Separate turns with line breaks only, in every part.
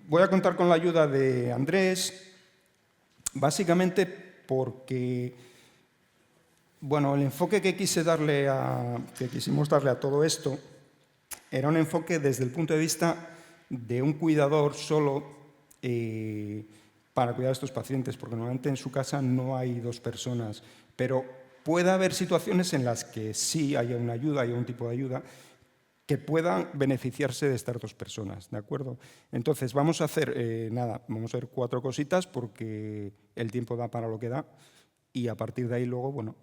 Voy a contar con la ayuda de Andrés, básicamente porque, bueno, el enfoque que quisimos darle a todo esto era un enfoque desde el punto de vista de un cuidador solo para cuidar a estos pacientes, porque normalmente en su casa no hay dos personas, pero puede haber situaciones en las que sí haya una ayuda, haya un tipo de ayuda, que puedan beneficiarse de estas dos personas, ¿de acuerdo? Entonces, vamos a hacer, vamos a ver 4 cositas porque el tiempo da para lo que da y a partir de ahí luego, bueno,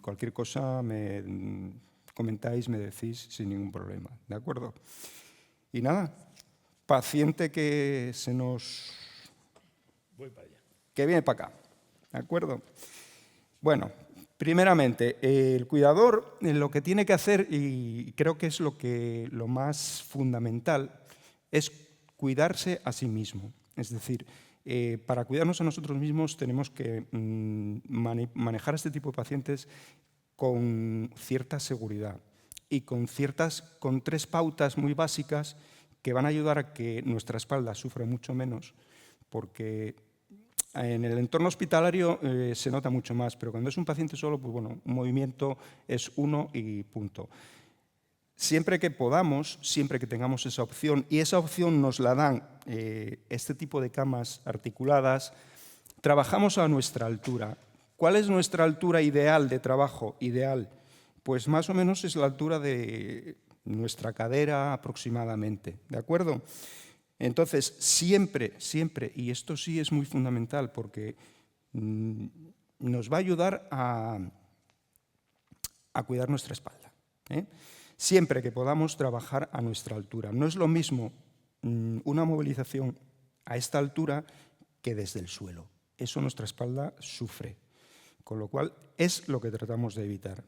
cualquier cosa me comentáis, me decís sin ningún problema, ¿de acuerdo? Y nada, paciente que se nos...
Voy para allá.
que viene para acá, ¿de acuerdo? Bueno, primeramente, el cuidador lo que tiene que hacer, y creo que es lo más fundamental, es cuidarse a sí mismo. Es decir, para cuidarnos a nosotros mismos tenemos que manejar este tipo de pacientes con cierta seguridad y con 3 pautas muy básicas que van a ayudar a que nuestra espalda sufra mucho menos, porque en el entorno hospitalario se nota mucho más, pero cuando es un paciente solo, pues bueno, un movimiento es uno y punto. Siempre que podamos, siempre que tengamos esa opción, y esa opción nos la dan este tipo de camas articuladas, trabajamos a nuestra altura. ¿Cuál es nuestra altura ideal de trabajo? Ideal, pues más o menos es la altura de nuestra cadera aproximadamente, ¿de acuerdo? Entonces, siempre, siempre, y esto sí es muy fundamental porque nos va a ayudar a cuidar nuestra espalda, ¿eh? Siempre que podamos trabajar a nuestra altura. No es lo mismo una movilización a esta altura que desde el suelo. Eso nuestra espalda sufre, con lo cual es lo que tratamos de evitar.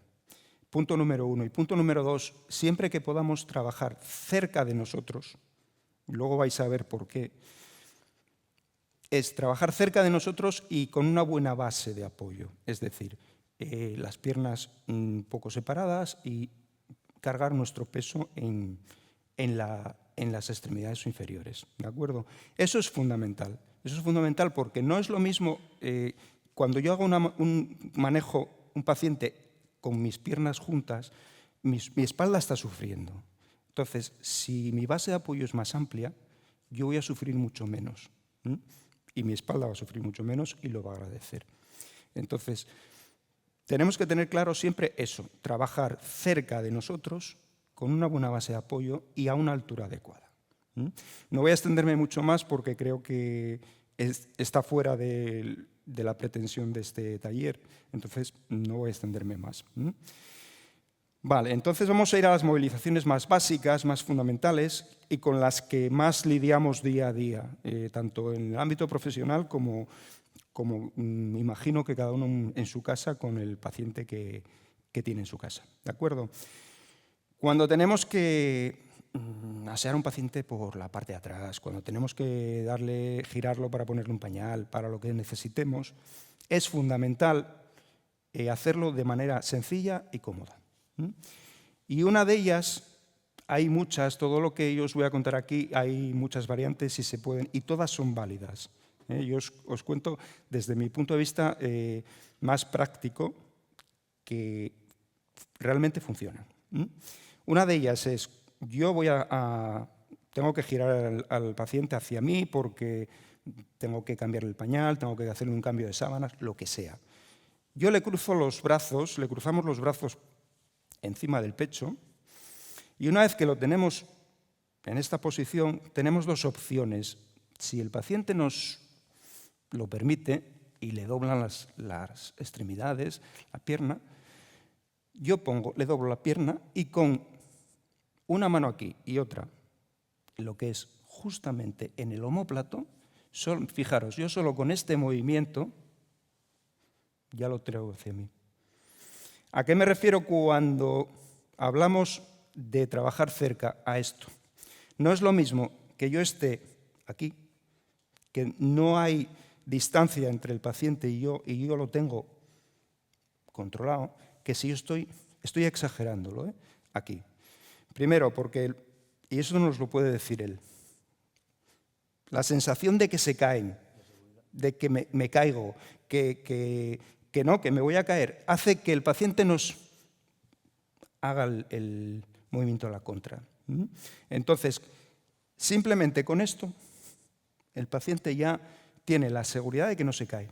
Punto número 1. Y punto número 2, siempre que podamos trabajar cerca de nosotros, luego vais a ver por qué, es trabajar cerca de nosotros y con una buena base de apoyo. Es decir, las piernas un poco separadas y cargar nuestro peso en las extremidades inferiores, ¿de acuerdo? Eso es fundamental. Eso es fundamental porque no es lo mismo cuando yo hago un manejo, un paciente con mis piernas juntas, mi espalda está sufriendo. Entonces, si mi base de apoyo es más amplia, yo voy a sufrir mucho menos. Y mi espalda va a sufrir mucho menos y lo va a agradecer. Entonces, tenemos que tener claro siempre eso, trabajar cerca de nosotros con una buena base de apoyo y a una altura adecuada. No voy a extenderme mucho más porque creo que está fuera de la pretensión de este taller, entonces no voy a extenderme más. Vale, entonces vamos a ir a las movilizaciones más básicas, más fundamentales y con las que más lidiamos día a día, tanto en el ámbito profesional como me imagino que cada uno en su casa con el paciente que tiene en su casa. ¿De acuerdo? Cuando tenemos que asear a un paciente por la parte de atrás, cuando tenemos que girarlo para ponerle un pañal, para lo que necesitemos, es fundamental hacerlo de manera sencilla y cómoda. Y una de ellas, hay muchas, todo lo que yo os voy a contar aquí, hay muchas variantes y se pueden, y todas son válidas. Yo os cuento desde mi punto de vista más práctico que realmente funcionan. Una de ellas es, tengo que girar al paciente hacia mí porque tengo que cambiarle el pañal, tengo que hacerle un cambio de sábanas, lo que sea. Yo le cruzo los brazos, le cruzamos los brazos encima del pecho y una vez que lo tenemos en esta posición, tenemos 2 opciones. Si el paciente nos lo permite y le doblan las extremidades, la pierna, yo le doblo la pierna y con una mano aquí y otra, lo que es justamente en el omóplato, fijaros, yo solo con este movimiento ya lo traigo hacia mí. ¿A qué me refiero cuando hablamos de trabajar cerca a esto? No es lo mismo que yo esté aquí, que no hay distancia entre el paciente y yo lo tengo controlado, que si yo estoy exagerándolo, aquí. Primero, porque, y eso nos lo puede decir él, La sensación de que se caen, de que me caigo, que me voy a caer, hace que el paciente nos haga el movimiento a la contra. Entonces, simplemente con esto, el paciente ya tiene la seguridad de que no se cae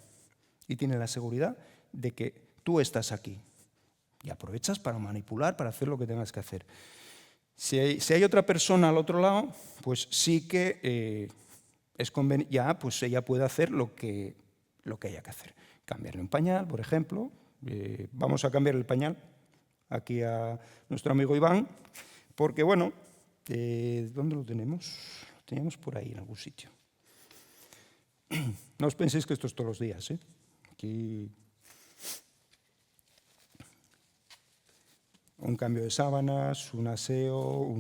y tiene la seguridad de que tú estás aquí y aprovechas para manipular, para hacer lo que tengas que hacer. Si hay otra persona al otro lado, pues sí que es conveniente, ya pues ella puede hacer lo que haya que hacer. Cambiarle un pañal, por ejemplo. Vamos a cambiar el pañal aquí a nuestro amigo Iván, porque bueno, ¿dónde lo tenemos? Lo teníamos por ahí en algún sitio. No os penséis que esto es todos los días, ¿eh? Aquí un cambio de sábanas, un aseo,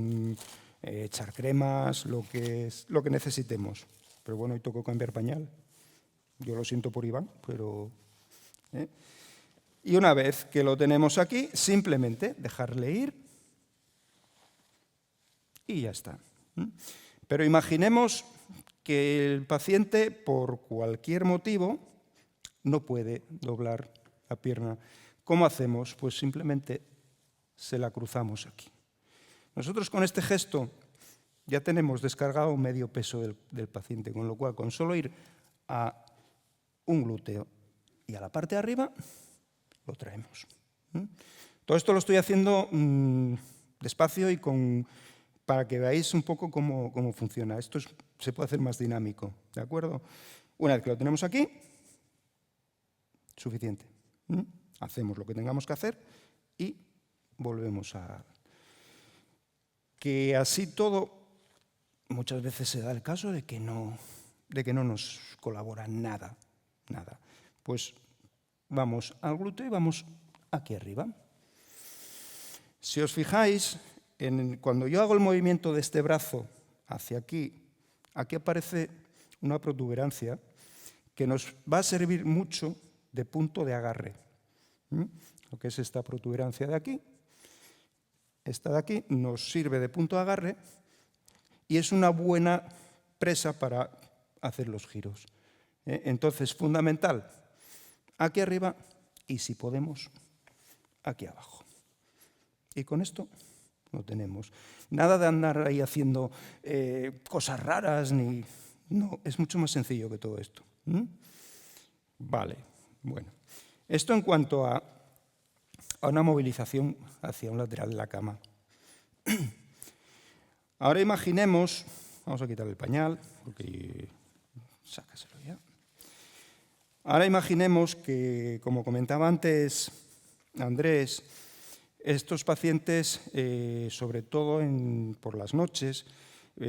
echar cremas, lo que necesitemos. Pero bueno, hoy tocó cambiar pañal. Yo lo siento por Iván, pero... Y una vez que lo tenemos aquí, simplemente dejarle ir y ya está. Pero imaginemos que el paciente, por cualquier motivo, no puede doblar la pierna. ¿Cómo hacemos? Pues simplemente se la cruzamos aquí. Nosotros con este gesto ya tenemos descargado medio peso del paciente, con lo cual con solo ir a un glúteo y a la parte de arriba, lo traemos. Todo esto lo estoy haciendo despacio y para que veáis un poco cómo funciona. Esto se puede hacer más dinámico, ¿de acuerdo? Una vez que lo tenemos aquí, suficiente. Hacemos lo que tengamos que hacer y volvemos a... Que así todo, muchas veces se da el caso de que no nos colabora nada. Pues vamos al glúteo y vamos aquí arriba. Si os fijáis, cuando yo hago el movimiento de este brazo hacia aquí, aquí aparece una protuberancia que nos va a servir mucho de punto de agarre. Lo que es esta protuberancia de aquí, esta de aquí, nos sirve de punto de agarre y es una buena presa para hacer los giros. Entonces, fundamental, aquí arriba y, si podemos, aquí abajo. Y con esto lo tenemos. Nada de andar ahí haciendo cosas raras, no, es mucho más sencillo que todo esto. Vale, bueno. Esto en cuanto a una movilización hacia un lateral de la cama. Ahora imaginemos, vamos a quitar el pañal, porque sácaselo ya. Ahora imaginemos que, como comentaba antes Andrés, estos pacientes, sobre todo por las noches,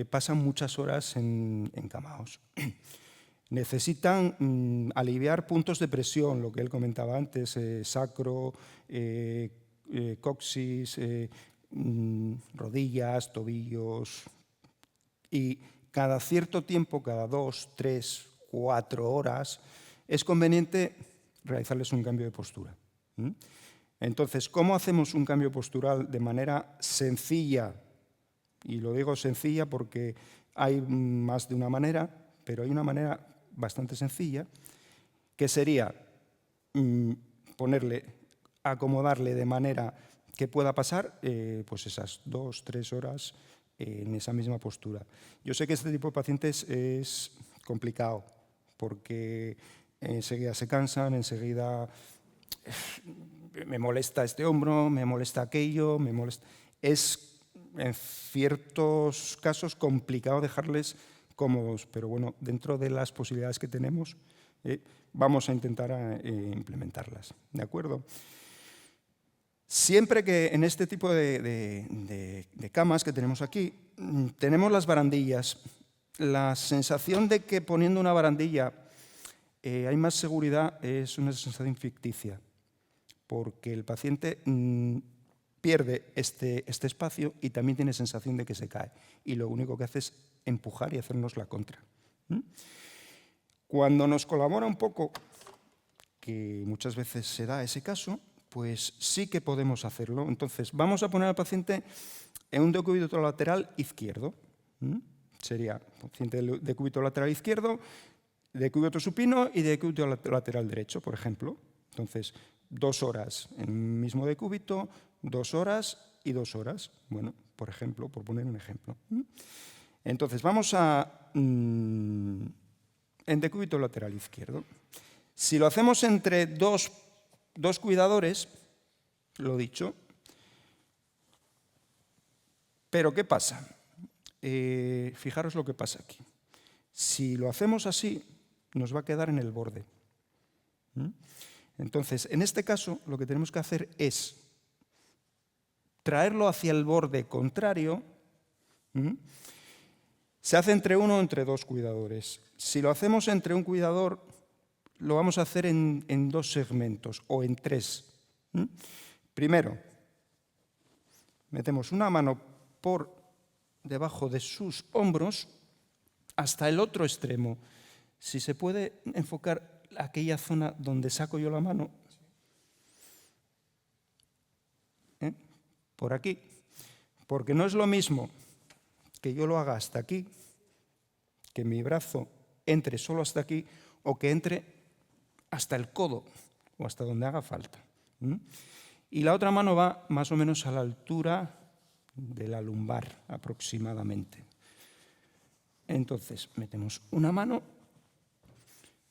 pasan muchas horas encamados. Necesitan aliviar puntos de presión, lo que él comentaba antes, sacro, coxis, rodillas, tobillos. Y cada cierto tiempo, cada 2, 3, 4 horas, es conveniente realizarles un cambio de postura. Entonces, ¿cómo hacemos un cambio postural de manera sencilla? Y lo digo sencilla porque hay más de una manera, pero hay una manera bastante sencilla, que sería acomodarle de manera que pueda pasar pues esas 2, 3 horas en esa misma postura. Yo sé que este tipo de pacientes es complicado porque enseguida se cansan, enseguida me molesta este hombro, me molesta aquello, me molesta... Es en ciertos casos complicado dejarles cómodos, pero bueno, dentro de las posibilidades que tenemos, vamos a intentar implementarlas, ¿de acuerdo? Siempre que en este tipo de camas que tenemos aquí, tenemos las barandillas. La sensación de que poniendo una barandilla hay más seguridad es una sensación ficticia, porque el paciente pierde este espacio y también tiene sensación de que se cae. Y lo único que hace es empujar y hacernos la contra. Cuando nos colabora un poco, que muchas veces se da ese caso, pues sí que podemos hacerlo. Entonces, vamos a poner al paciente en un decúbito lateral izquierdo. sería paciente de decúbito lateral izquierdo, decúbito supino y decúbito lateral derecho, por ejemplo. Entonces, 2 horas en un mismo decúbito, 2 horas y 2 horas. Bueno, por ejemplo, por poner un ejemplo. Entonces, vamos en decúbito lateral izquierdo. Si lo hacemos entre dos cuidadores, lo dicho, pero ¿qué pasa? Fijaros lo que pasa aquí. Si lo hacemos así, nos va a quedar en el borde. Entonces, en este caso, lo que tenemos que hacer es traerlo hacia el borde contrario. Se hace entre 1 o entre 2 cuidadores. Si lo hacemos entre un cuidador, lo vamos a hacer en 2 segmentos o en 3. Primero, metemos una mano por debajo de sus hombros hasta el otro extremo. Si se puede enfocar aquella zona donde saco yo la mano, por aquí, porque no es lo mismo que yo lo haga hasta aquí, que mi brazo entre solo hasta aquí, o que entre hasta el codo o hasta donde haga falta. Y la otra mano va más o menos a la altura de la lumbar aproximadamente. Entonces, metemos una mano.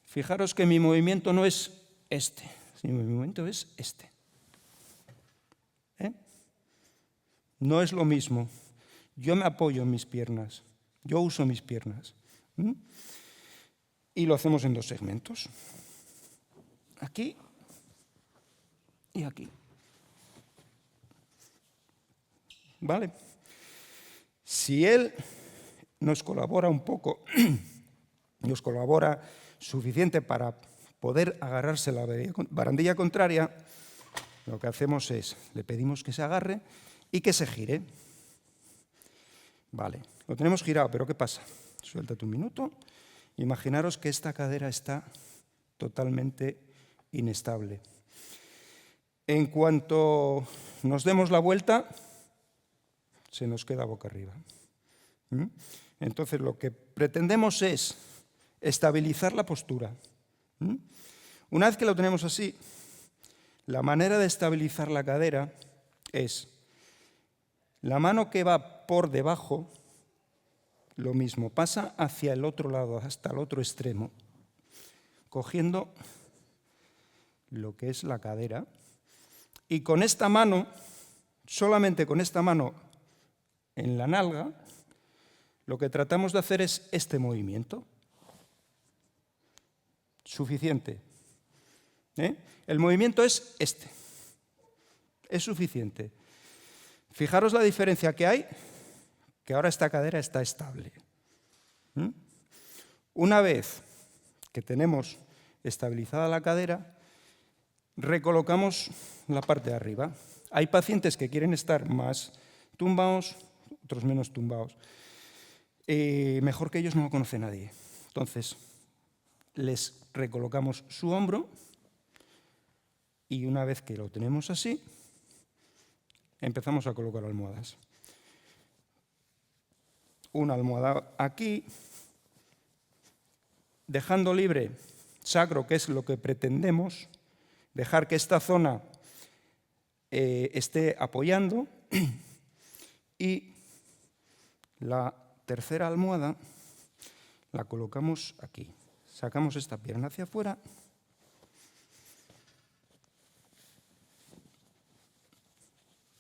Fijaros que mi movimiento no es este, mi movimiento es este. No es lo mismo. Yo me apoyo en mis piernas, yo uso mis piernas. Y lo hacemos en 2 segmentos. Aquí y aquí. ¿Vale? Si él nos colabora un poco, nos colabora suficiente para poder agarrarse la barandilla contraria, lo que hacemos es, le pedimos que se agarre y que se gire. Vale, lo tenemos girado, pero ¿qué pasa? Suéltate un minuto. Imaginaros que esta cadera está totalmente inestable. En cuanto nos demos la vuelta, se nos queda boca arriba. Entonces, lo que pretendemos es estabilizar la postura. Una vez que lo tenemos así, la manera de estabilizar la cadera es la mano que va por debajo, lo mismo, pasa hacia el otro lado, hasta el otro extremo, cogiendo lo que es la cadera. Y con esta mano, solamente con esta mano en la nalga, lo que tratamos de hacer es este movimiento. Suficiente. El movimiento es este. Es suficiente. Fijaros la diferencia que hay, que ahora esta cadera está estable. Una vez que tenemos estabilizada la cadera, recolocamos la parte de arriba. Hay pacientes que quieren estar más tumbados, otros menos tumbados. Mejor que ellos no lo conoce nadie. Entonces, les recolocamos su hombro y una vez que lo tenemos así, empezamos a colocar almohadas. Una almohada aquí, dejando libre sacro, que es lo que pretendemos, dejar que esta zona esté apoyando, y la tercera almohada la colocamos aquí. Sacamos esta pierna hacia afuera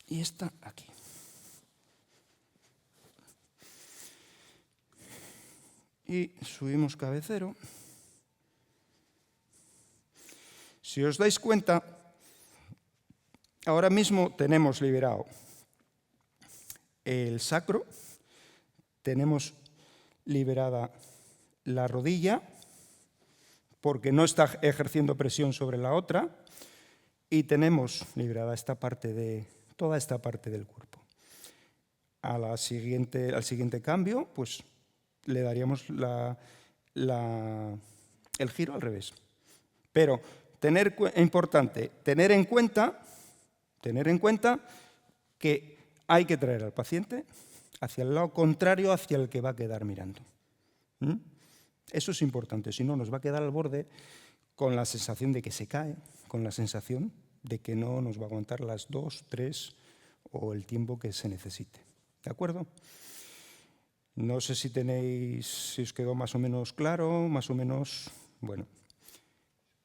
y esta aquí. Y subimos cabecero. Si os dais cuenta, ahora mismo tenemos liberado el sacro, tenemos liberada la rodilla, porque no está ejerciendo presión sobre la otra, y tenemos liberada toda esta parte del cuerpo. Al siguiente cambio, pues le daríamos el giro al revés. Pero importante tener en cuenta que hay que traer al paciente hacia el lado contrario hacia el que va a quedar mirando. Eso es importante, si no nos va a quedar al borde con la sensación de que se cae, con la sensación de que no nos va a aguantar las 2, 3 o el tiempo que se necesite. ¿De acuerdo? No sé si os quedó más o menos claro, más o menos, bueno.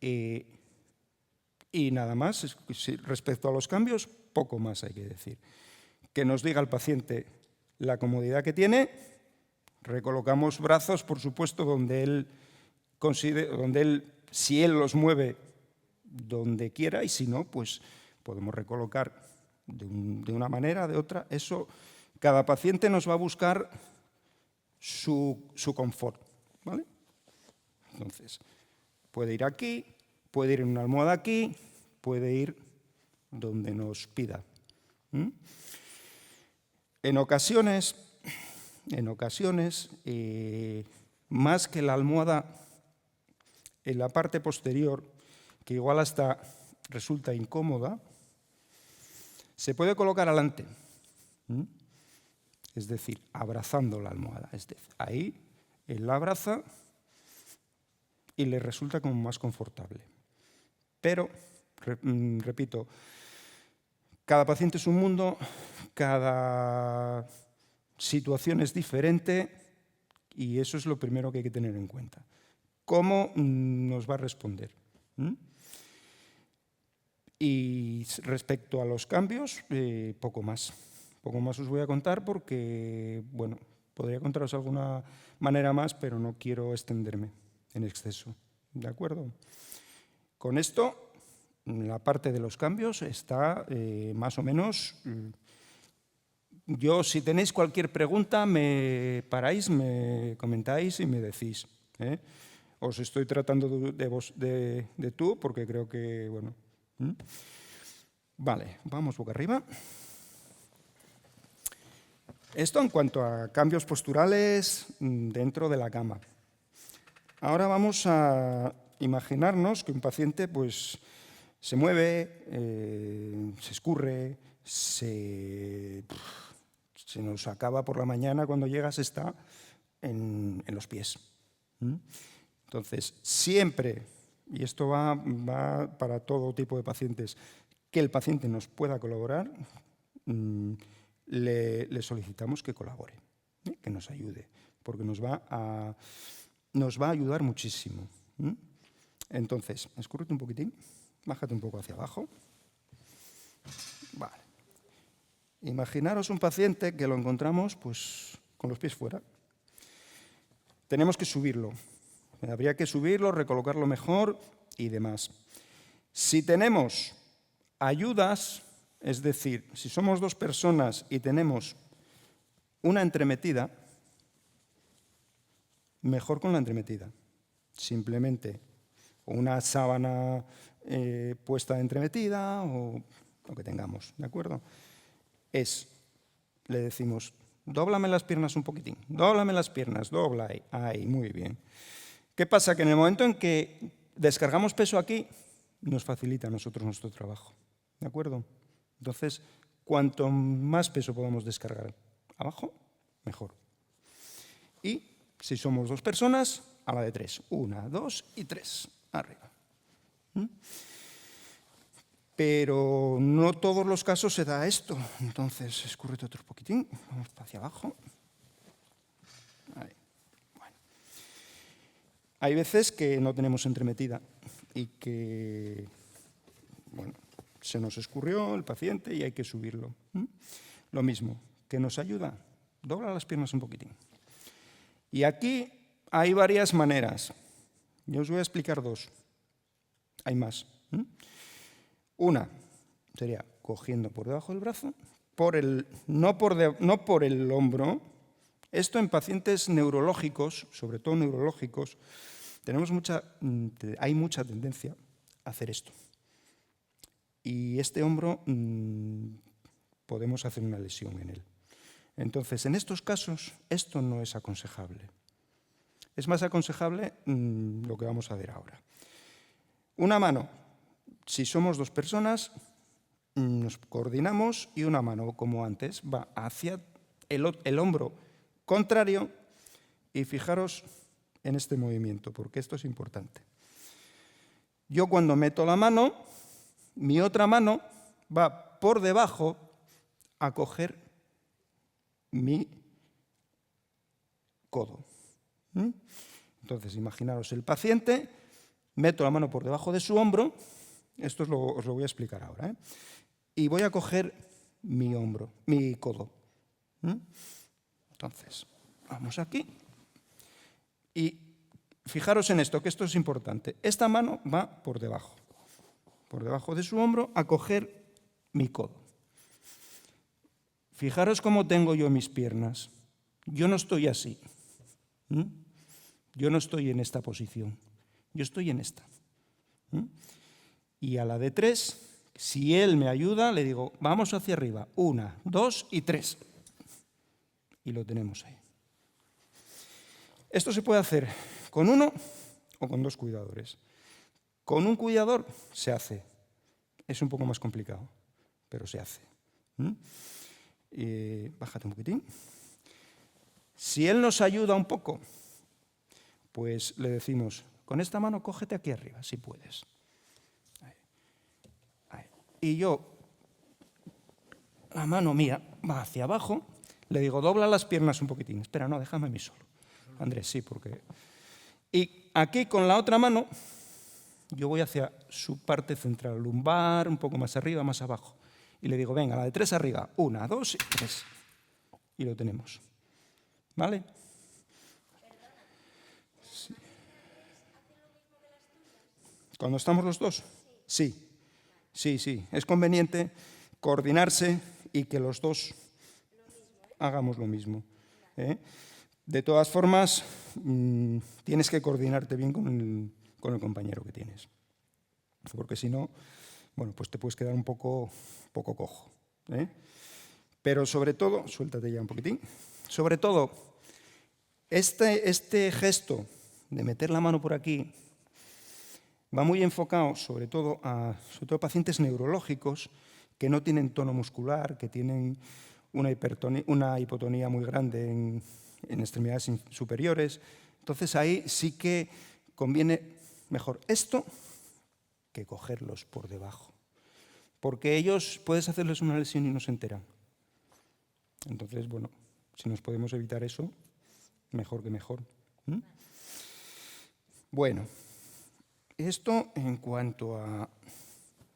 Y nada más, respecto a los cambios, poco más hay que decir. Que nos diga el paciente la comodidad que tiene, recolocamos brazos, por supuesto, donde él considere, si él los mueve donde quiera, y si no, pues podemos recolocar de una manera, de otra. Eso, cada paciente nos va a buscar su confort, ¿vale? Entonces, puede ir aquí, puede ir en una almohada aquí, puede ir donde nos pida. En ocasiones, más que la almohada en la parte posterior, que igual hasta resulta incómoda, se puede colocar adelante, es decir, abrazando la almohada. Es decir, ahí él la abraza y le resulta como más confortable. Pero, repito, cada paciente es un mundo, cada situación es diferente y eso es lo primero que hay que tener en cuenta. ¿Cómo nos va a responder? Y respecto a los cambios, poco más. Poco más os voy a contar porque, bueno, podría contaros de alguna manera más, pero no quiero extenderme en exceso. ¿De acuerdo? Con esto, la parte de los cambios está más o menos. Yo, si tenéis cualquier pregunta, me paráis, me comentáis y me decís. Os estoy tratando de tú porque creo que, bueno. Vale, vamos boca arriba. Esto en cuanto a cambios posturales dentro de la cama. Ahora vamos a imaginarnos que un paciente pues, se mueve, se escurre, se nos acaba por la mañana, cuando llegas está en los pies. Entonces, siempre, y esto va para todo tipo de pacientes, que el paciente nos pueda colaborar, le solicitamos que colabore, que nos ayude, porque nos va a ayudar muchísimo. Entonces, escúrrete un poquitín, bájate un poco hacia abajo. Vale. Imaginaros un paciente que lo encontramos pues, con los pies fuera. Tenemos que subirlo. Habría que subirlo, recolocarlo mejor y demás. Si tenemos ayudas, es decir, si somos 2 personas y tenemos una entremetida, mejor con la entremetida. Simplemente una sábana puesta de entremetida o lo que tengamos, ¿de acuerdo? Le decimos, dóblame las piernas un poquitín, dóblame las piernas, dobla ahí, muy bien. ¿Qué pasa? Que en el momento en que descargamos peso aquí, nos facilita a nosotros nuestro trabajo, ¿de acuerdo? Entonces, cuanto más peso podamos descargar abajo, mejor. Y si somos 2 personas, a la de 3. 1, 2 y 3. Arriba. Pero no todos los casos se da esto. Entonces, escúrrete otro poquitín. Vamos hacia abajo. Ahí. Bueno. Hay veces que no tenemos entremetida y que, bueno, se nos escurrió el paciente y hay que subirlo. Lo mismo, ¿qué nos ayuda? Dobla las piernas un poquitín. Y aquí hay varias maneras. Yo os voy a explicar 2. Hay más. Una sería cogiendo por debajo del brazo, no por el hombro. Esto en pacientes neurológicos, sobre todo neurológicos, hay mucha tendencia a hacer esto. Y este hombro podemos hacer una lesión en él. Entonces, en estos casos, esto no es aconsejable. Es más aconsejable lo que vamos a ver ahora. Una mano, si somos 2 personas, nos coordinamos y una mano, como antes, va hacia el hombro contrario y fijaros en este movimiento, porque esto es importante. Yo cuando meto la mano, mi otra mano va por debajo a coger mi codo. Entonces, imaginaros el paciente, meto la mano por debajo de su hombro, esto os lo voy a explicar ahora, ¿eh? Y voy a coger mi hombro, mi codo. Entonces, vamos aquí. Y fijaros en esto, que esto es importante. Esta mano va por debajo de su hombro, a coger mi codo. Fijaros cómo tengo yo mis piernas. Yo no estoy así. Yo no estoy en esta posición. Yo estoy en esta. Y a la de 3, si él me ayuda, le digo, vamos hacia arriba. 1, 2 y 3. Y lo tenemos ahí. Esto se puede hacer con 1 o con 2 cuidadores. Con un cuidador se hace. Es un poco más complicado, pero se hace. Bájate un poquitín. Si él nos ayuda un poco, pues le decimos, con esta mano cógete aquí arriba, si puedes. Ahí. Ahí. Y yo, la mano mía va hacia abajo, le digo, dobla las piernas un poquitín. Espera, no, déjame a mí solo. Andrés, sí, porque... Y aquí con la otra mano, yo voy hacia su parte central, lumbar, un poco más arriba, más abajo. Y le digo, venga, la de 3 arriba. 1, 2 y 3. Y lo tenemos. ¿Vale? Sí. ¿Cuando estamos los dos? Sí. Sí, sí. Es conveniente coordinarse y que los dos hagamos lo mismo. De todas formas, tienes que coordinarte bien con el compañero que tienes. Porque si no, bueno, pues te puedes quedar un poco cojo. Pero sobre todo, suéltate ya un poquitín, sobre todo, este gesto de meter la mano por aquí va muy enfocado sobre todo a pacientes neurológicos que no tienen tono muscular, que tienen una hipotonía muy grande en extremidades superiores. Entonces ahí sí que conviene mejor esto que cogerlos por debajo. Porque ellos puedes hacerles una lesión y no se enteran. Entonces, bueno, si nos podemos evitar eso, mejor que mejor. Bueno, esto en cuanto a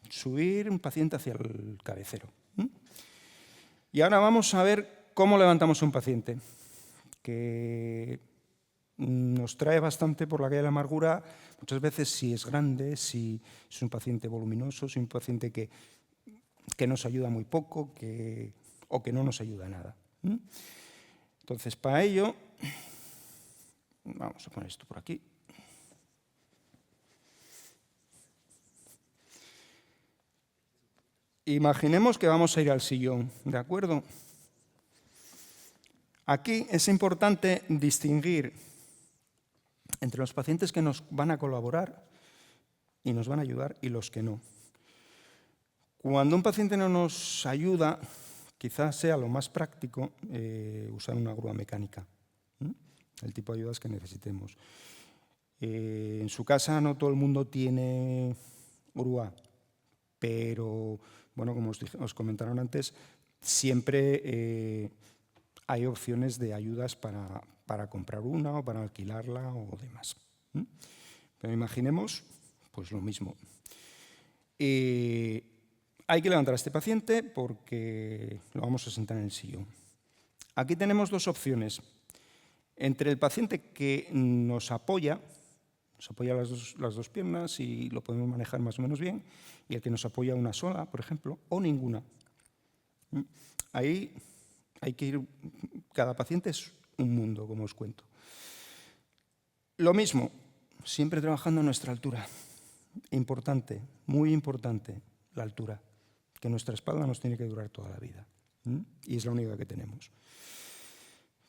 subir un paciente hacia el cabecero. Y ahora vamos a ver cómo levantamos a un paciente, que nos trae bastante por la calle de la amargura, muchas veces si es grande, si es un paciente voluminoso, si es un paciente que nos ayuda muy poco o que no nos ayuda nada. Entonces, para ello, vamos a poner esto por aquí. Imaginemos que vamos a ir al sillón, ¿de acuerdo? Aquí es importante distinguir entre los pacientes que nos van a colaborar y nos van a ayudar y los que no. Cuando un paciente no nos ayuda, quizás sea lo más práctico usar una grúa mecánica, el tipo de ayudas que necesitemos. En su casa no todo el mundo tiene grúa, pero bueno, como os comentaron antes, siempre hay opciones de ayudas para comprar una o para alquilarla o demás. Pero imaginemos pues lo mismo. Hay que levantar a este paciente porque lo vamos a sentar en el sillón. Aquí tenemos dos opciones. Entre el paciente que nos apoya las dos piernas y lo podemos manejar más o menos bien, y el que nos apoya una sola, por ejemplo, o ninguna. Ahí hay que ir, cada paciente es un mundo, como os cuento. Lo mismo, siempre trabajando a nuestra altura. Importante, muy importante, la altura, que nuestra espalda nos tiene que durar toda la vida. Y es la única que tenemos.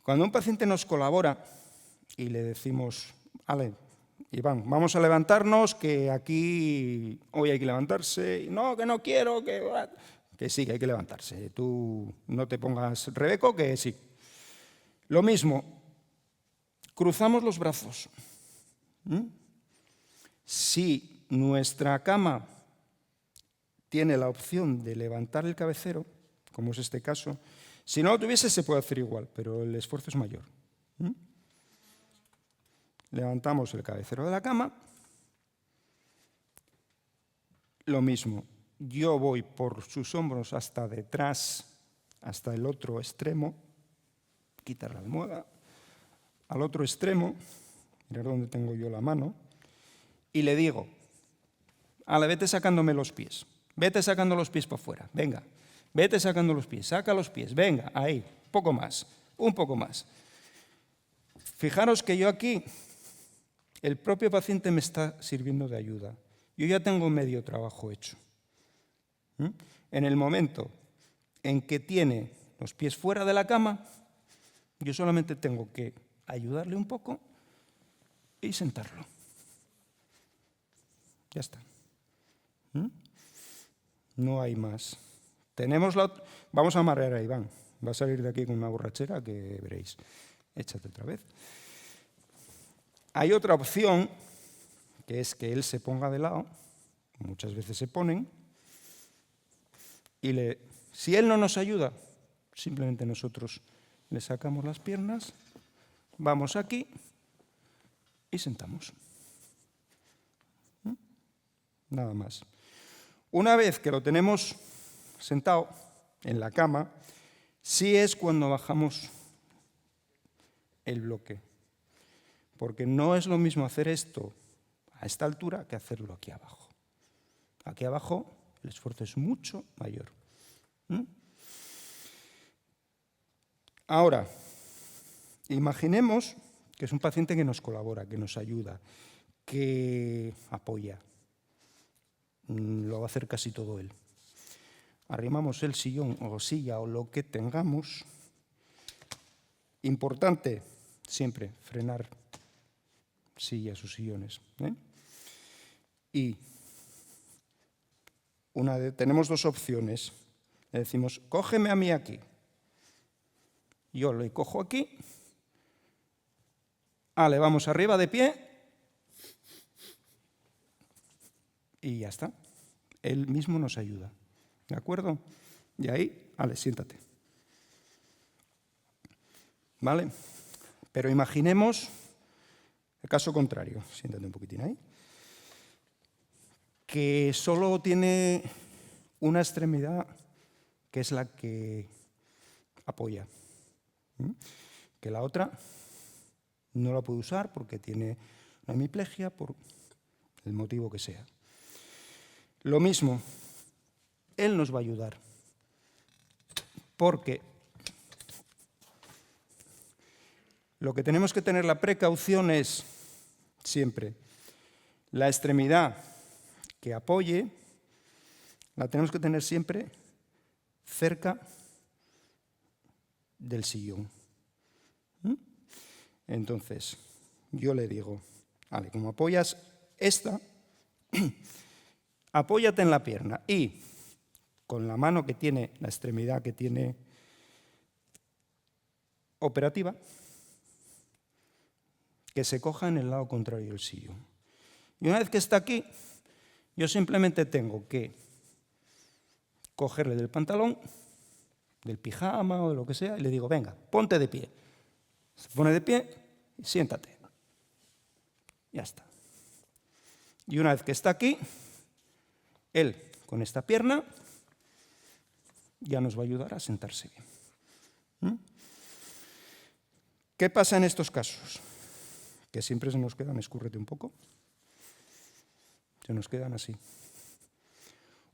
Cuando un paciente nos colabora y le decimos, vale, Iván, vamos a levantarnos, que aquí hoy hay que levantarse, no, que quiero, que sí, que hay que levantarse. Tú no te pongas Rebeco, que sí. Lo mismo, cruzamos los brazos. Si nuestra cama tiene la opción de levantar el cabecero, como es este caso, si no lo tuviese se puede hacer igual, pero el esfuerzo es mayor. Levantamos el cabecero de la cama. Lo mismo, yo voy por sus hombros hasta detrás, hasta el otro extremo, quitar la almohada, al otro extremo, mirad dónde tengo yo la mano, y le digo, vete sacándome los pies, vete sacando los pies para afuera, venga, vete sacando los pies, saca los pies, venga, ahí, un poco más. Fijaros que yo aquí, el propio paciente me está sirviendo de ayuda. Yo ya tengo medio trabajo hecho. En el momento en que tiene los pies fuera de la cama, yo solamente tengo que ayudarle un poco y sentarlo. Ya está. No hay más. Vamos a amarrar a Iván. Va a salir de aquí con una borrachera que veréis. Échate otra vez. Hay otra opción, que es que él se ponga de lado. Muchas veces se ponen. Y si él no nos ayuda, simplemente nosotros le sacamos las piernas, vamos aquí y sentamos. Nada más. Una vez que lo tenemos sentado en la cama, sí es cuando bajamos el bloque. Porque no es lo mismo hacer esto a esta altura que hacerlo aquí abajo. Aquí abajo el esfuerzo es mucho mayor. Ahora, imaginemos que es un paciente que nos colabora, que nos ayuda, que apoya. Lo va a hacer casi todo él. Arrimamos el sillón o silla o lo que tengamos. Importante siempre frenar sillas o sillones. Y tenemos dos opciones. Le decimos, cógeme a mí aquí. Yo le cojo aquí. Le vamos arriba de pie. Y ya está. Él mismo nos ayuda. ¿De acuerdo? Y ahí, siéntate. ¿Vale? Pero imaginemos el caso contrario. Siéntate un poquitín ahí. Que solo tiene una extremidad que es la que apoya. Que la otra no la puede usar porque tiene una hemiplegia, por el motivo que sea. Lo mismo, él nos va a ayudar, porque lo que tenemos que tener la precaución es siempre la extremidad que apoye, la tenemos que tener siempre cerca del sillón. Entonces, yo le digo, como apoyas esta, apóyate en la pierna y con la mano que tiene, la extremidad que tiene operativa, que se coja en el lado contrario del sillón. Y una vez que está aquí, yo simplemente tengo que cogerle del pantalón, del pijama o de lo que sea, y le digo, venga, ponte de pie. Se pone de pie y siéntate. Ya está. Y una vez que está aquí, él, con esta pierna, ya nos va a ayudar a sentarse bien. ¿Qué pasa en estos casos? Que siempre se nos quedan, escúrrete un poco, se nos quedan así.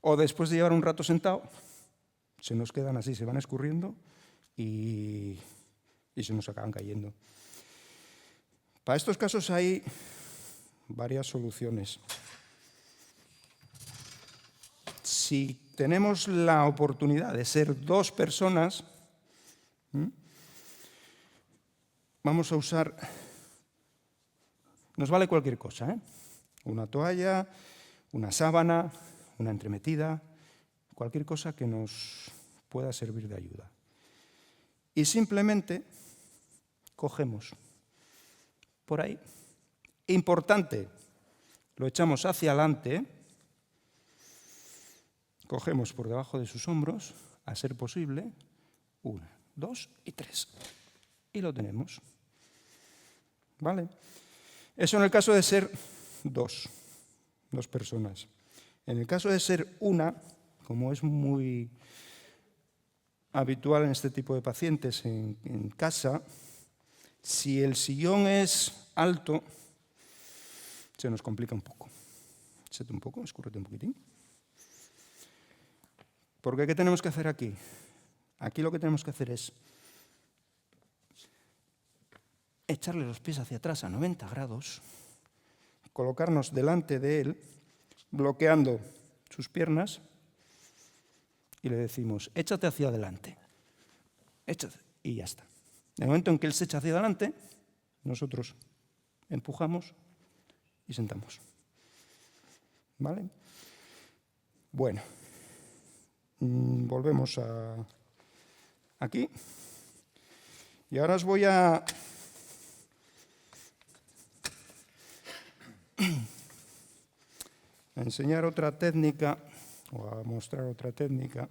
O después de llevar un rato sentado, se nos quedan así, se van escurriendo y se nos acaban cayendo. Para estos casos hay varias soluciones. Si tenemos la oportunidad de ser dos personas, vamos a usar, nos vale cualquier cosa, una toalla, una sábana, una entremetida, cualquier cosa que nos pueda servir de ayuda. Y simplemente cogemos por ahí. Importante, lo echamos hacia adelante, cogemos por debajo de sus hombros, a ser posible, 1, 2 y 3. Y lo tenemos. ¿Vale? Eso en el caso de ser dos personas. En el caso de ser una, como es muy habitual en este tipo de pacientes en casa, si el sillón es alto, se nos complica un poco. Échate un poco, escúrrete un poquitín. Porque ¿qué tenemos que hacer aquí? Aquí lo que tenemos que hacer es echarle los pies hacia atrás a 90 grados, colocarnos delante de él, bloqueando sus piernas, y le decimos, échate hacia adelante, échate, y ya está. En el momento en que él se echa hacia adelante, nosotros empujamos y sentamos. ¿Vale? Bueno, volvemos aquí. Y ahora os voy a enseñar otra técnica, o a mostrar otra técnica,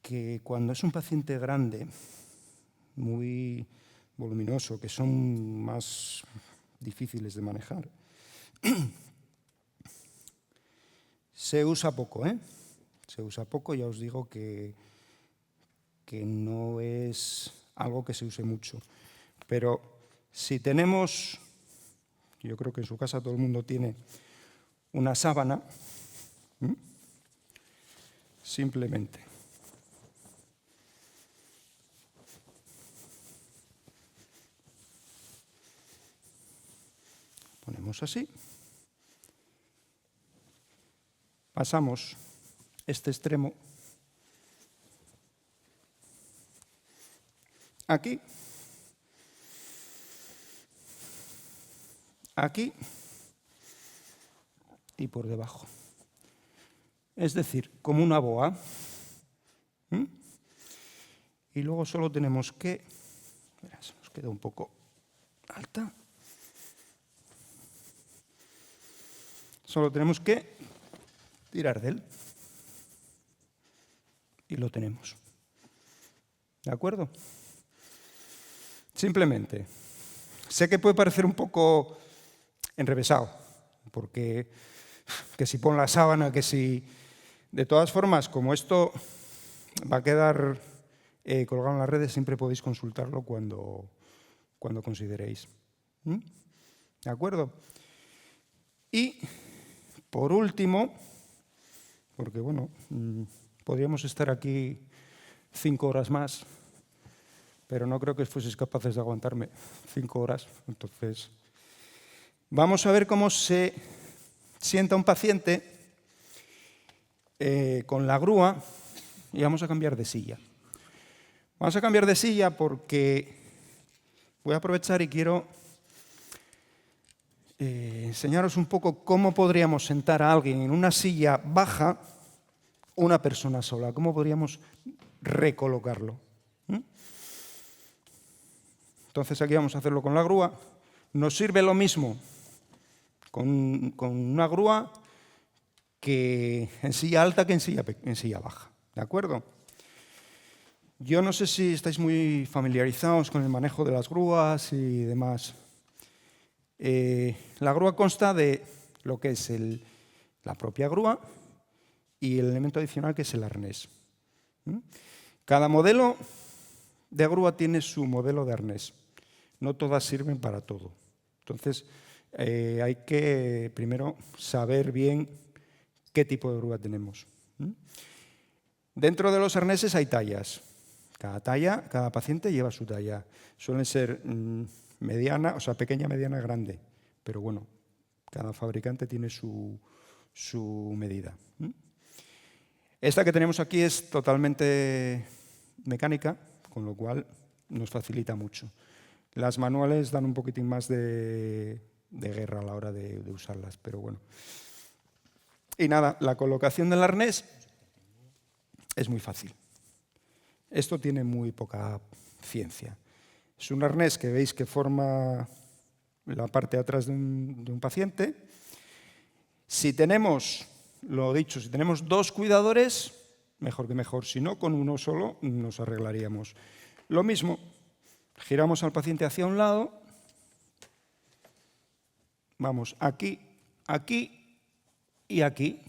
que cuando es un paciente grande, muy voluminoso, que son más difíciles de manejar, se usa poco, ¿eh? Se usa poco, ya os digo que no es algo que se use mucho. Pero si tenemos, yo creo que en su casa todo el mundo tiene una sábana, simplemente ponemos así, pasamos este extremo aquí, aquí y por debajo. Es decir, como una boa. Y luego solo tenemos que, se nos queda un poco alta, solo tenemos que tirar de él y lo tenemos. ¿De acuerdo? Simplemente, sé que puede parecer un poco enrevesado, porque que si pon la sábana, que si... De todas formas, como esto va a quedar colgado en las redes, siempre podéis consultarlo cuando consideréis. ¿De acuerdo? Y, por último, porque bueno, podríamos estar aquí 5 horas más, pero no creo que fueseis capaces de aguantarme 5 horas. Entonces, vamos a ver cómo se sienta un paciente con la grúa y vamos a cambiar de silla. Vamos a cambiar de silla porque voy a aprovechar y quiero enseñaros un poco cómo podríamos sentar a alguien en una silla baja, una persona sola, cómo podríamos recolocarlo. Entonces aquí vamos a hacerlo con la grúa. Nos sirve lo mismo con una grúa que en silla alta que en silla baja. ¿De acuerdo? Yo no sé si estáis muy familiarizados con el manejo de las grúas y demás. La grúa consta de lo que es la propia grúa y el elemento adicional que es el arnés. Cada modelo de grúa tiene su modelo de arnés. No todas sirven para todo. Entonces, hay que primero saber bien qué tipo de grúa tenemos. Dentro de los arneses hay tallas. Cada paciente lleva su talla. Suelen ser mediana, o sea, pequeña, mediana, grande. Pero bueno, cada fabricante tiene su medida. Esta que tenemos aquí es totalmente mecánica, con lo cual nos facilita mucho. Las manuales dan un poquitín más de guerra a la hora de usarlas, pero bueno. Y nada, la colocación del arnés es muy fácil. Esto tiene muy poca ciencia. Es un arnés que veis que forma la parte de atrás de un paciente. Si tenemos, lo dicho, si tenemos 2 cuidadores, mejor que mejor. Si no, con uno solo nos arreglaríamos. Lo mismo, giramos al paciente hacia un lado. Vamos aquí, aquí y aquí.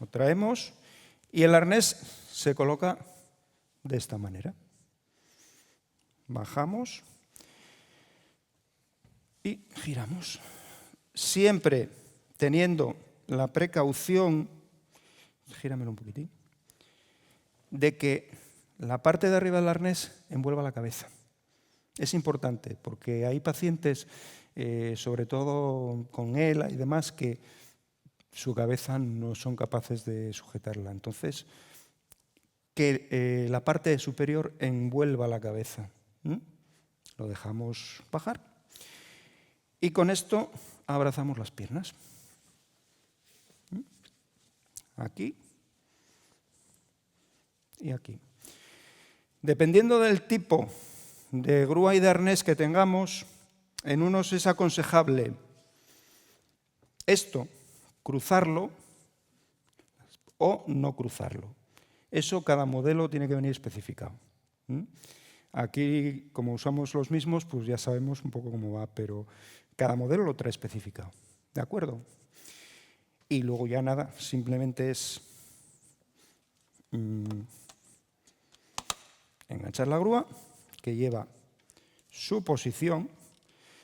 Lo traemos y el arnés se coloca de esta manera. Bajamos y giramos. Siempre teniendo la precaución, gíramelo un poquitín, de que la parte de arriba del arnés envuelva la cabeza. Es importante porque hay pacientes, sobre todo con ELA y demás, que su cabeza no son capaces de sujetarla. Entonces, que la parte superior envuelva la cabeza. Lo dejamos bajar y con esto abrazamos las piernas. Aquí y aquí. Dependiendo del tipo de grúa y de arnés que tengamos, en unos es aconsejable esto, cruzarlo o no cruzarlo. Eso cada modelo tiene que venir especificado. Aquí, como usamos los mismos, pues ya sabemos un poco cómo va, pero cada modelo lo trae especificado. ¿De acuerdo? Y luego ya nada, simplemente es enganchar la grúa, que lleva su posición.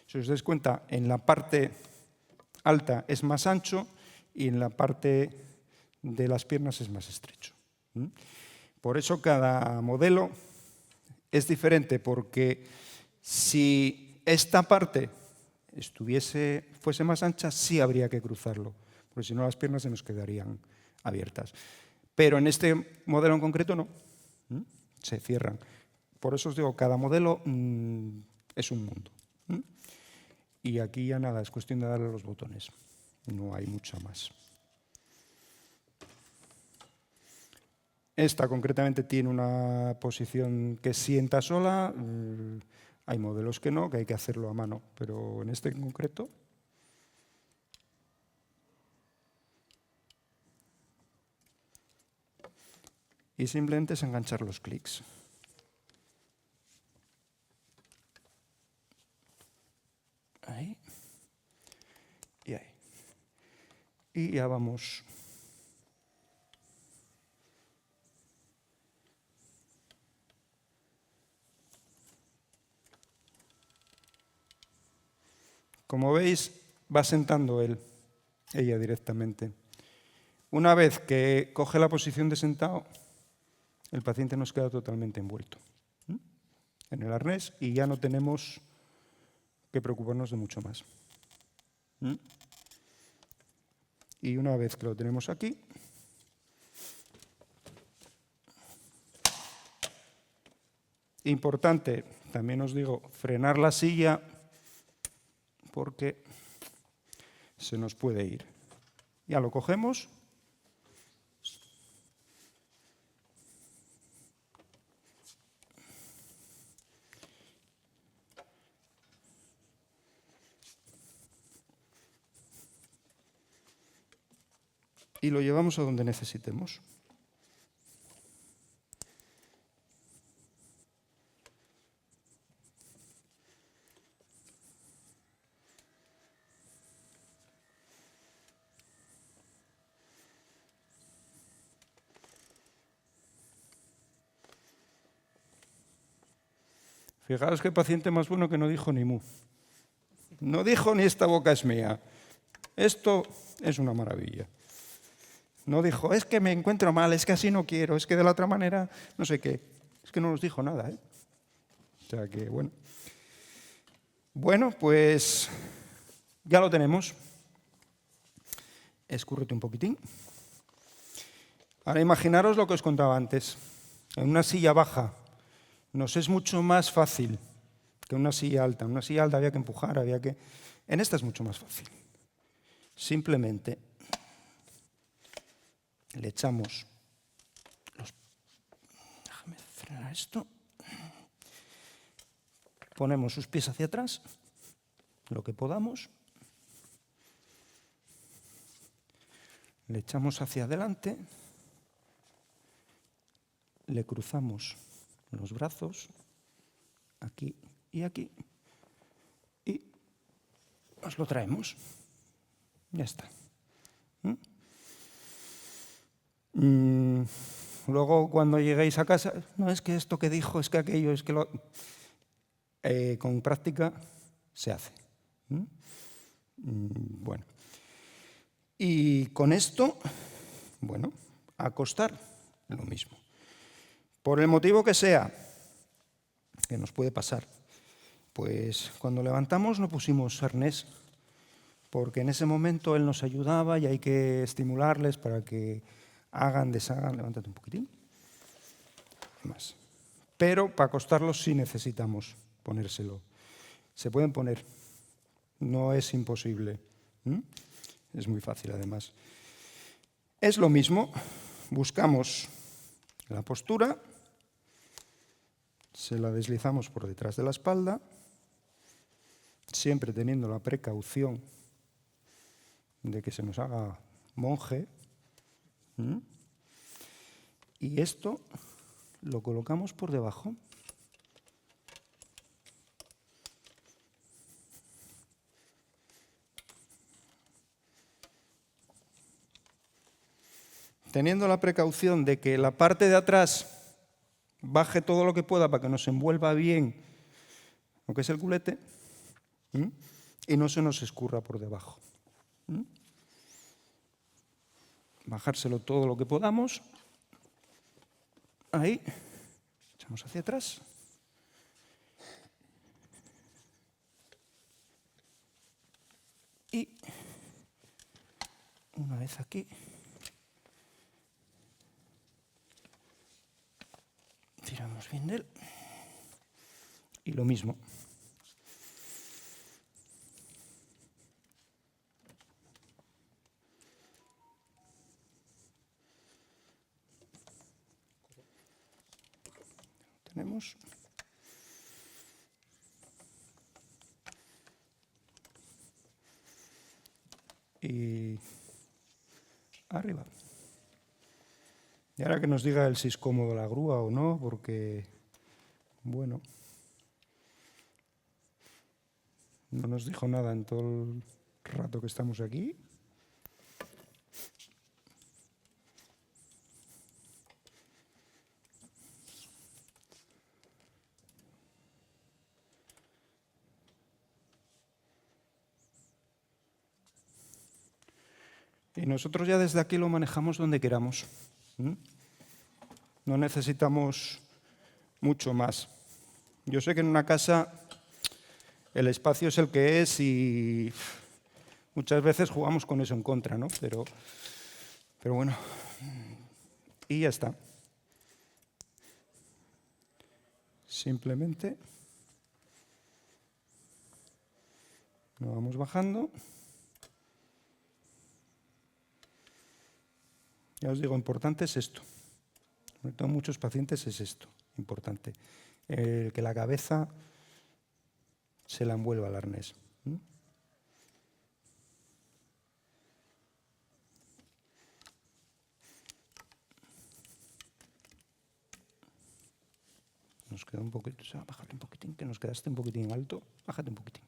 Si os dais cuenta, en la parte alta es más ancho y en la parte de las piernas es más estrecho. Por eso cada modelo es diferente, porque si esta parte fuese más ancha, sí habría que cruzarlo, porque si no las piernas se nos quedarían abiertas. Pero en este modelo en concreto no, se cierran. Por eso os digo, cada modelo es un mundo. Y aquí ya nada, es cuestión de darle los botones, no hay mucho más. Esta concretamente tiene una posición que sienta sola, hay modelos que no, que hay que hacerlo a mano, pero en este en concreto. Y simplemente es enganchar los clics. Ahí. Y ahí. Y ya vamos. Como veis, va sentando ella directamente. Una vez que coge la posición de sentado, el paciente nos queda totalmente envuelto en el arnés y ya no tenemos que preocuparnos de mucho más. Y una vez que lo tenemos aquí, importante, también os digo, frenar la silla porque se nos puede ir. Ya lo cogemos. Y lo llevamos a donde necesitemos. Fijaos qué paciente más bueno que no dijo ni mu. No dijo ni esta boca es mía. Esto es una maravilla. No dijo, es que me encuentro mal, es que así no quiero, es que de la otra manera no sé qué. Es que no nos dijo nada, ¿eh? O sea que, bueno. Bueno, pues ya lo tenemos. Escúrrete un poquitín. Ahora imaginaros lo que os contaba antes. En una silla baja nos es mucho más fácil que en una silla alta. En una silla alta había que empujar, En esta es mucho más fácil. Simplemente le echamos Déjame frenar esto. ponemos sus pies hacia atrás, lo que podamos. Le echamos hacia adelante. Le cruzamos los brazos, aquí y aquí, y nos lo traemos. Ya está. Luego, cuando lleguéis a casa, no es que esto que dijo, es que aquello, es que lo... con práctica se hace. Bueno. Y con esto, bueno, acostar, lo mismo. Por el motivo que sea, que nos puede pasar, pues cuando levantamos no pusimos arnés, porque en ese momento él nos ayudaba y hay que estimularles para que hagan, deshagan. Levántate un poquitín. Más. Pero para acostarlos sí necesitamos ponérselo. Se pueden poner. No es imposible. Es muy fácil, además. Es lo mismo. Buscamos la postura. Se la deslizamos por detrás de la espalda. Siempre teniendo la precaución de que se nos haga monje. Y esto lo colocamos por debajo. Teniendo la precaución de que la parte de atrás baje todo lo que pueda para que nos envuelva bien lo que es el culete y no se nos escurra por debajo. Bajárselo todo lo que podamos. Ahí, echamos hacia atrás. Y una vez aquí, tiramos bien de él. Y lo mismo. Tenemos. Y arriba. Y ahora que nos diga él si es cómodo la grúa o no, porque, bueno, no nos dijo nada en todo el rato que estamos aquí. Y nosotros ya desde aquí lo manejamos donde queramos. No necesitamos mucho más. Yo sé que en una casa el espacio es el que es y muchas veces jugamos con eso en contra, ¿no? Pero bueno, y ya está. Simplemente lo vamos bajando. Ya os digo, importante es esto. Sobre todo en muchos pacientes es esto, importante. Que la cabeza se la envuelva al arnés. Nos queda un poquito, o sea, bájate un poquitín, que nos quedaste un poquitín alto. Bájate un poquitín.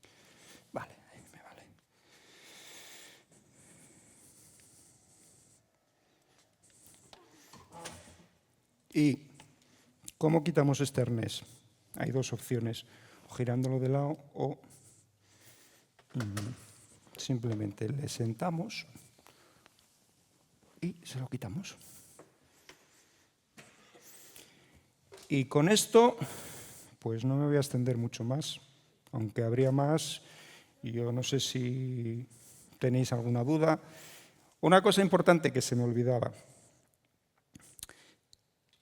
Vale, ahí me vale. ¿Y cómo quitamos este arnés? Hay dos opciones, o girándolo de lado o simplemente le sentamos y se lo quitamos. Y con esto, pues no me voy a extender mucho más, aunque habría más, y yo no sé si tenéis alguna duda. Una cosa importante que se me olvidaba.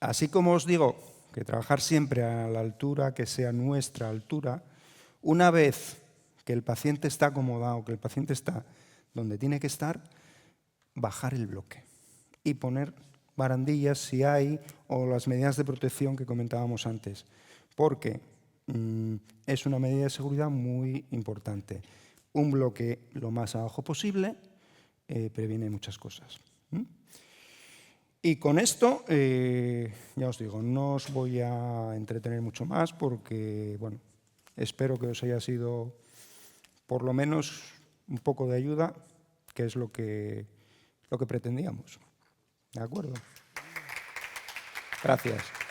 Así como os digo que trabajar siempre a la altura, que sea nuestra altura, una vez que el paciente está acomodado, que el paciente está donde tiene que estar, bajar el bloque y poner barandillas si hay o las medidas de protección que comentábamos antes. Porque es una medida de seguridad muy importante. Un bloque lo más abajo posible previene muchas cosas. Y con esto, ya os digo, no os voy a entretener mucho más porque, bueno, espero que os haya sido por lo menos un poco de ayuda, que es lo que pretendíamos. ¿De acuerdo? Gracias.